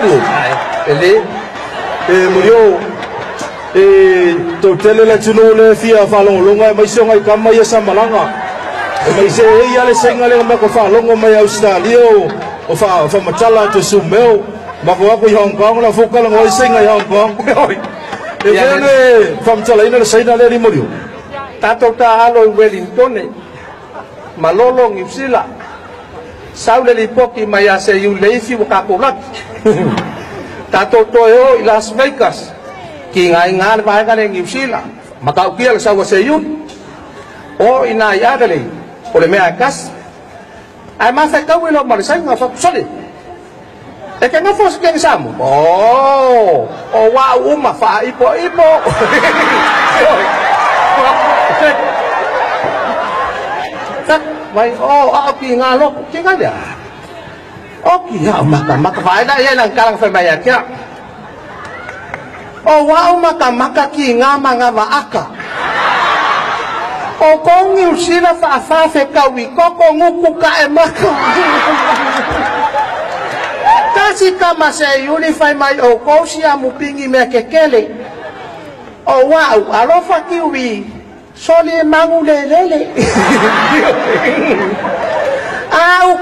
Mario. Ele. Mario. Tele la chuno le fia falong longa mai songa kamaya sa malanga. Mai se ia le senga le ma ko falong mai Australia o fa matala to sumeo. Ma ko ako Hong Kong la foka la ngoi senga Hong Kong. E vene fam chala ina le saina le Mario. Tato ta alo Wellington e. Malolo ngipsila. Saule li poki maya se yu leifi wakakulat. Tato toyo i Las Vegas. Ki ngai ngal ba ka le ngipsila. Makau kia sa wa se yun. O ina ya dele. Ole me akas. Ai ma fa ka wilo ma sa nga fa soli. E ka nga fos ke samu. Oh, o wa uma fa ipo. Vậy ki nga lo ki nga dia ki ha maka phải da ye lang kalang phải bayar kia wa maka ki nga manga wa aka ko ngiu sila fa fe kawi ko nguku ka e maka kasi kama se unify mai ko sia mupingi me kekele wa alo fa kiwi Soli mangulelele.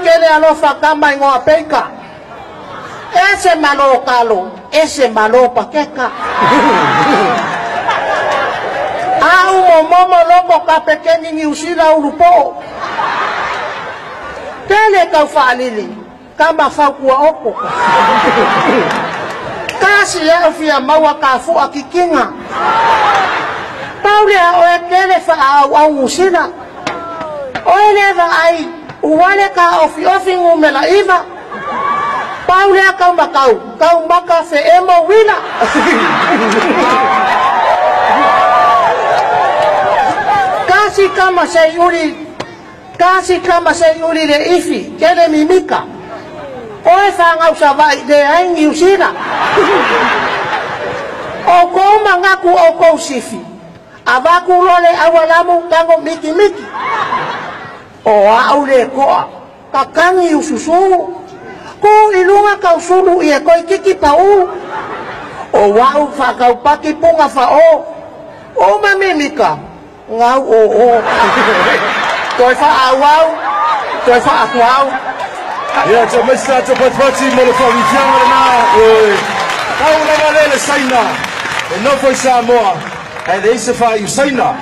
Kele alofa kama ingoa peka. Ese malo kalo, ese malo pakeka. Momo loko ka pekeni ni usila ulupo. Kele kau falili, kama fakua oko. Kasi ya ofia mawa kafu akikinga. Paulia o kele fa au musina. O eleva ai uwale ka ofi ngumela iva. Paulia kau maka fe emo wina. Kasi kama se yuri le ifi kele mimika. O fa ngau savai de ai usina. O ko mangaku o ko sifi. Abaku lole awalamu tango miki. O aule koa kakangi ususu. Ko ilunga kau sulu ia koi kiki pau. O wau fa kau paki punga fa o. O mamimika ngau o. Toi fa awau. Toi fa akwau. Ya jamesa chapati mo fa wifianga na. Kau na le saina. E no foi Samoa. E dei se fa Usaina.